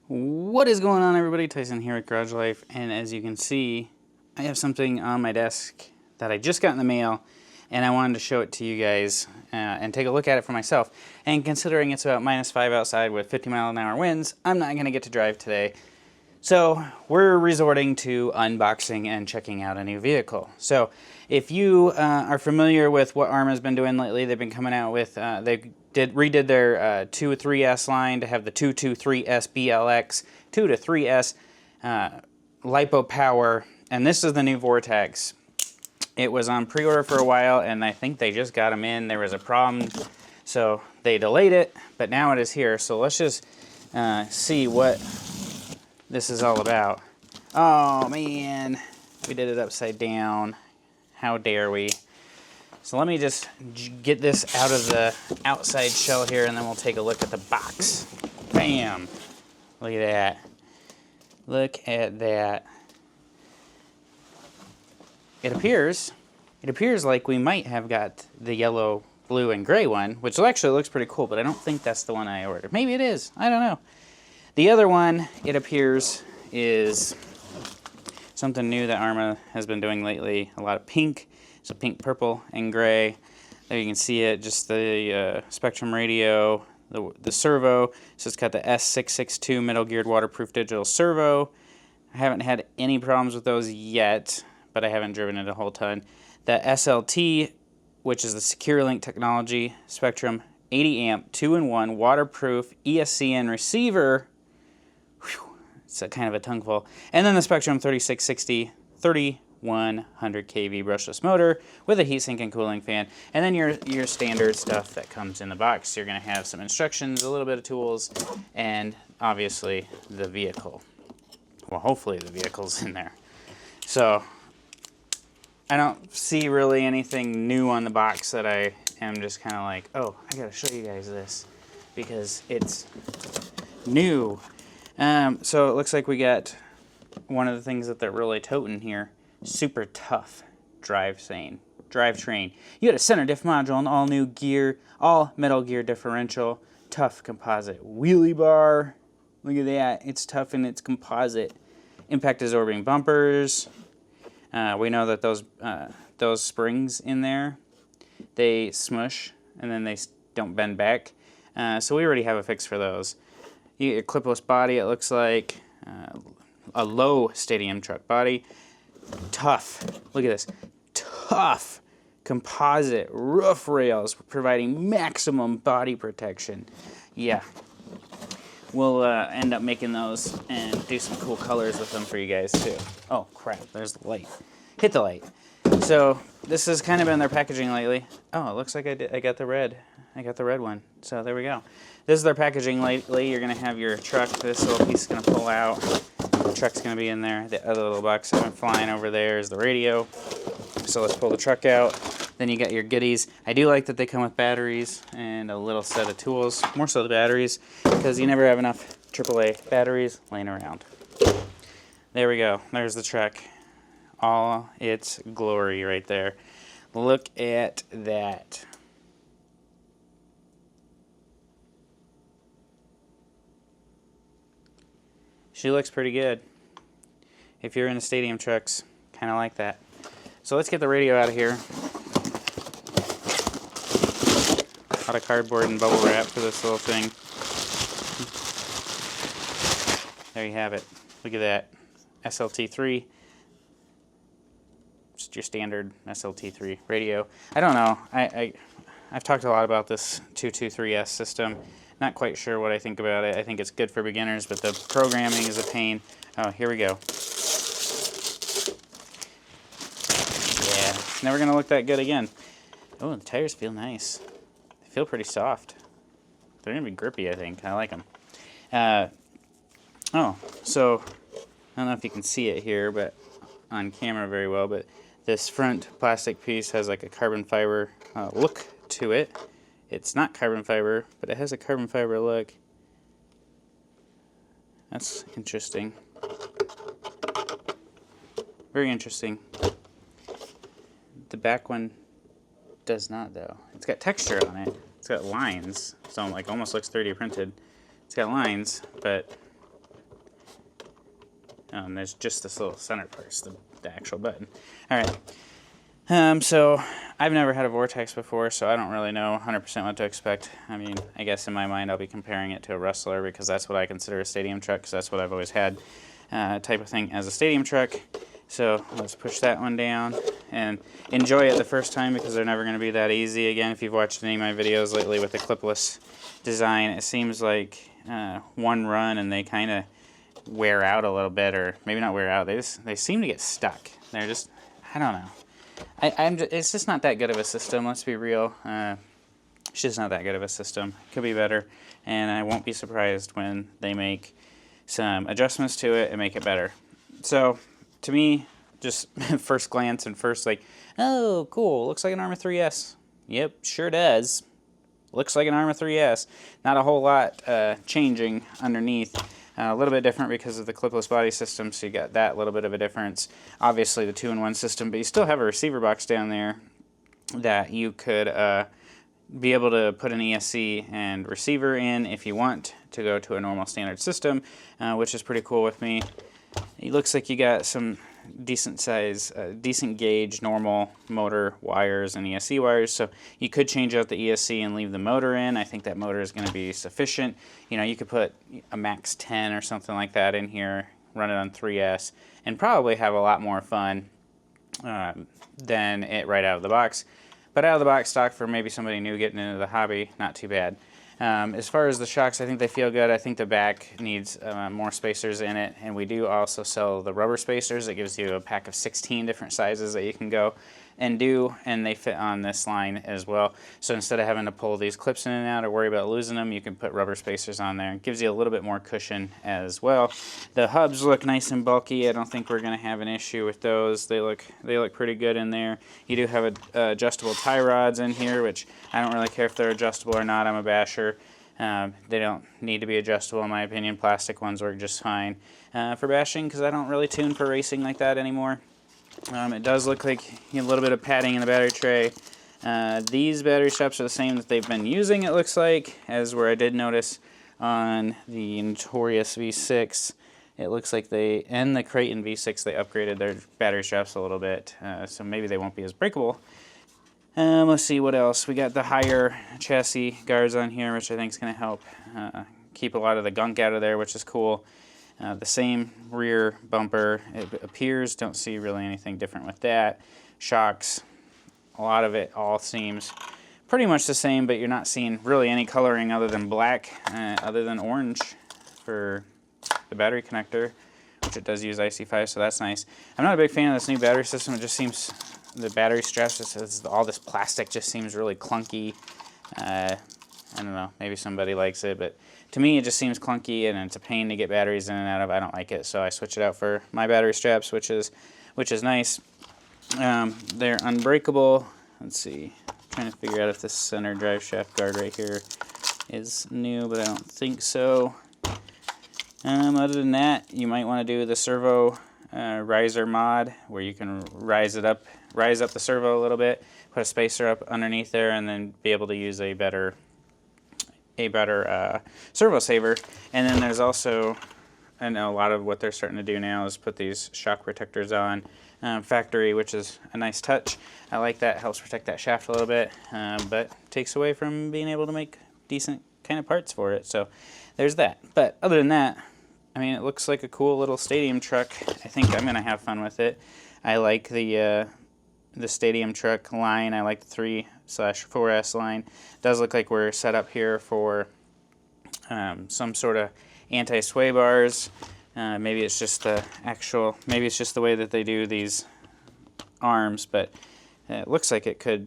What is going on, everybody? Tyson here at Garage Life, and as you can see, I have something on my desk that I just got in the mail, and I wanted to show it to you guys and take a look at it for myself. And considering it's about -5 outside with 50-mile-an-hour winds, I'm not going to get to drive today. So we're resorting to unboxing and checking out a new vehicle. So if you are familiar with what Arrma's been doing lately, they've been coming out with, they redid their 2 to 3S line to have the 2 to 3S BLX, 2 to 3S LiPo power, and this is the new Vortex. It was on pre-order for a while, and I think they just got them in. There was a problem, so they delayed it, but now it is here. So let's just see what this is all about. Oh man, we did it upside down. How dare we? So let me just get this out of the outside shell here, and then we'll take a look at the box. Bam! Look at that. Look at that. It appears like we might have got the yellow, blue, and gray one, which actually looks pretty cool, but I don't think that's the one I ordered. Maybe it is. I don't know. The other one, it appears, is something new that Arrma has been doing lately. A lot of pink. So pink, purple, and gray. There you can see it, just the Spectrum radio, the servo. So it's got the S662 metal geared waterproof digital servo. I haven't had any problems with those yet, but I haven't driven it a whole ton. The SLT, which is the Secure Link technology, Spectrum 80 amp, 2-in-1, waterproof, ESCN receiver. Whew, it's a kind of a tongueful. And then the Spectrum 3660, 3100 kV brushless motor with a heatsink and cooling fan. And then your standard stuff that comes in the box. You're going to have some instructions, a little bit of tools, and obviously the vehicle. Well, hopefully the vehicle's in there. So I don't see really anything new on the box that I am just kind of like, oh, I gotta show you guys this because it's new. So it looks like we got one of the things that they're really toting here, super tough drivetrain. You got a center diff module, an all new gear, all metal gear differential, tough composite wheelie bar. Look at that, it's tough and it's composite. Impact absorbing bumpers. We know that those springs in there, they smush and then they don't bend back. So we already have a fix for those. You get your clipless body, it looks like a low stadium truck body. Tough, look at this, tough composite roof rails providing maximum body protection. Yeah. We'll end up making those and do some cool colors with them for you guys too. Oh crap, there's the light. Hit the light. So this has kind of been their packaging lately. Oh, it looks like I got the red. I got the red one. So there we go. This is their packaging lately. You're gonna have your truck. This little piece is gonna pull out. The truck's gonna be in there. The other little box that went flying over there is the radio. So let's pull the truck out. Then you got your goodies. I do like that they come with batteries and a little set of tools, more so the batteries, because you never have enough AAA batteries laying around. There we go. There's the truck. All its glory right there. Look at that. She looks pretty good. If you're into stadium trucks, kind of like that. So let's get the radio out of here. A lot of cardboard and bubble wrap for this little thing. There you have it. Look at that. SLT3. Just your standard SLT3 radio. I don't know. I've talked a lot about this 223S system. Not quite sure what I think about it. I think it's good for beginners, but the programming is a pain. Oh, here we go. Yeah, never gonna look that good again. Oh, the tires feel nice. They feel pretty soft. They're gonna be grippy, I think. I like them. Oh, so I don't know if you can see it here, but on camera very well. But this front plastic piece has like a carbon fiber look to it. It's not carbon fiber, but it has a carbon fiber look. That's interesting. Very interesting. The back one does not, though. It's got texture on it. It's got lines, so like almost looks 3D printed. It's got lines, but There's just this little center part, the actual button. All right. So I've never had a Vortex before, so I don't really know 100% what to expect. I mean, I guess in my mind I'll be comparing it to a Rustler because that's what I consider a stadium truck, because that's what I've always had type of thing as a stadium truck. So let's push that one down and enjoy it the first time, because they're never going to be that easy. Again, if you've watched any of my videos lately with the clipless design, it seems like one run and they kind of wear out a little bit, or maybe not wear out. They seem to get stuck. They're just, I don't know. It's just not that good of a system. Let's be real. It's just not that good of a system. Could be better, and I won't be surprised when they make some adjustments to it and make it better. So to me, just first glance and first like, oh, cool, looks like an Arrma 3S. Yep, sure does. Looks like an Arrma 3S. Not a whole lot changing underneath. A little bit different because of the clipless body system, so you got that little bit of a difference. Obviously the 2-in-1 system, but you still have a receiver box down there that you could be able to put an ESC and receiver in if you want to go to a normal standard system, which is pretty cool with me. It looks like you got some decent size, decent gauge normal motor wires and ESC wires, so you could change out the ESC and leave the motor in. I think that motor is going to be sufficient. You know, you could put a max 10 or something like that in here, run it on 3S, and probably have a lot more fun than it right out of the box. But out of the box stock for maybe somebody new getting into the hobby, not too bad. As far as the shocks, I think they feel good. I think the back needs more spacers in it, and we do also sell the rubber spacers. It gives you a pack of 16 different sizes that you can go and do, and they fit on this line as well. So instead of having to pull these clips in and out or worry about losing them, you can put rubber spacers on there. It gives you a little bit more cushion as well. The hubs look nice and bulky. I don't think we're going to have an issue with those. They look pretty good in there. You do have adjustable tie rods in here, which I don't really care if they're adjustable or not. I'm a basher. They don't need to be adjustable in my opinion. Plastic ones work just fine for bashing, because I don't really tune for racing like that anymore. It does look like a little bit of padding in the battery tray. These battery straps are the same that they've been using, it looks like, as where I did notice on the notorious V6. It looks like and the Creighton V6, they upgraded their battery straps a little bit, so maybe they won't be as breakable. Let's see what else. We got the higher chassis guards on here, which I think is going to help keep a lot of the gunk out of there, which is cool. The same rear bumper, it appears. Don't see really anything different with that. Shocks, a lot of it all seems pretty much the same, but you're not seeing really any coloring other than black, other than orange for the battery connector, which it does use IC5, so that's nice. I'm not a big fan of this new battery system. It just seems, the battery straps, all this plastic just seems really clunky. I don't know, maybe somebody likes it, but to me it just seems clunky and it's a pain to get batteries in and out of. I don't like it, so I switch it out for my battery straps, which is nice. They're unbreakable. Let's see, I'm trying to figure out if this center drive shaft guard right here is new, but I don't think so. Other than that, you might want to do the servo riser mod, where you can rise up the servo a little bit, put a spacer up underneath there, and then be able to use a better servo saver. And then there's also, I know a lot of what they're starting to do now is put these shock protectors on factory, which is a nice touch. I like that. Helps protect that shaft a little bit, but takes away from being able to make decent kind of parts for it. So there's that. But other than that, I mean, it looks like a cool little stadium truck. I think I'm going to have fun with it. I like the stadium truck line. I like the 3/4S line. It does look like we're set up here for some sort of anti-sway bars. Maybe it's just the way that they do these arms, but it looks like it could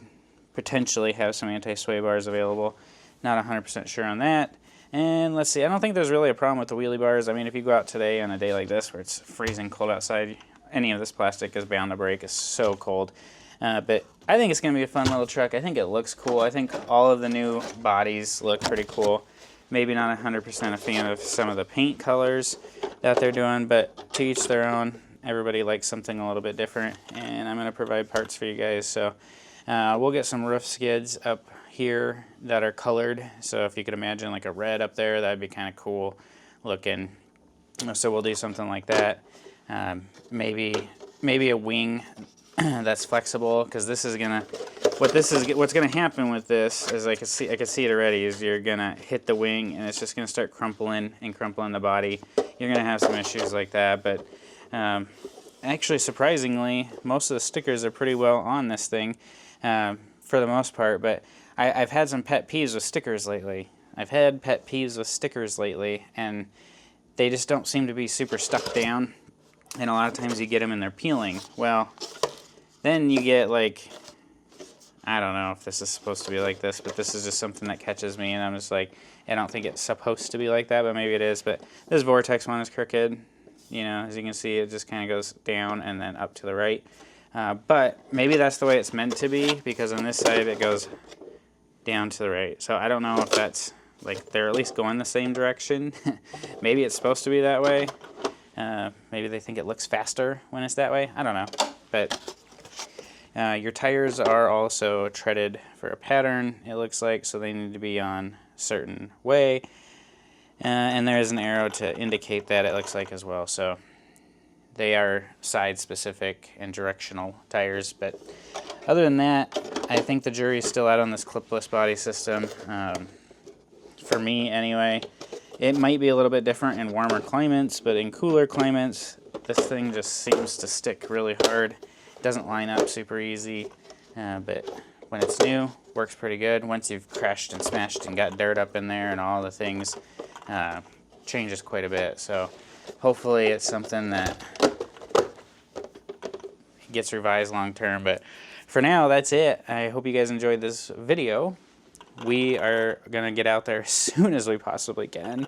potentially have some anti-sway bars available. Not 100% sure on that. And let's see, I don't think there's really a problem with the wheelie bars. I mean, if you go out today on a day like this where it's freezing cold outside, any of this plastic is bound to break. It's so cold. But I think it's going to be a fun little truck. I think it looks cool. I think all of the new bodies look pretty cool. Maybe not 100% a fan of some of the paint colors that they're doing, but to each their own. Everybody likes something a little bit different, and I'm going to provide parts for you guys. So we'll get some roof skids up here that are colored. So if you could imagine like a red up there, that'd be kind of cool looking. So we'll do something like that. Maybe a wing that's flexible, because this is gonna, what's gonna happen with this is I can see it already, is you're gonna hit the wing and it's just gonna start crumpling the body. You're gonna have some issues like that, but actually surprisingly most of the stickers are pretty well on this thing for the most part. But I've had some pet peeves with stickers lately. And they just don't seem to be super stuck down, and a lot of times you get them and they're peeling. Well, then you get, like, I don't know if this is supposed to be like this, but this is just something that catches me, and I'm just like, I don't think it's supposed to be like that, but maybe it is. But this Vortex one is crooked. You know, as you can see, it just kind of goes down and then up to the right. But maybe that's the way it's meant to be, because on this side it goes down to the right. So I don't know if that's, like, they're at least going the same direction. Maybe it's supposed to be that way. Maybe they think it looks faster when it's that way. I don't know. But your tires are also treaded for a pattern, it looks like, so they need to be on a certain way. And there is an arrow to indicate that, it looks like, as well. So they are side specific and directional tires. But other than that, I think the jury's still out on this clipless body system. For me anyway. It might be a little bit different in warmer climates, but in cooler climates this thing just seems to stick really hard. It doesn't line up super easy, but when it's new, works pretty good. Once you've crashed and smashed and got dirt up in there and all the things, changes quite a bit. So hopefully it's something that gets revised long term. But for now, that's it. I hope you guys enjoyed this video. We are going to get out there as soon as we possibly can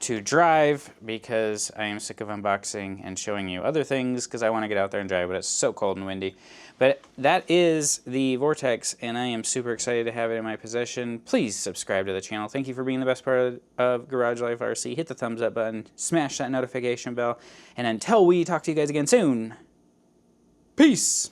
to drive, because I am sick of unboxing and showing you other things, because I want to get out there and drive, but it's so cold and windy. But that is the Vortex, and I am super excited to have it in my possession. Please subscribe to the channel. Thank you for being the best part of Garage Life RC. Hit the thumbs up button, smash that notification bell, and until we talk to you guys again soon, peace!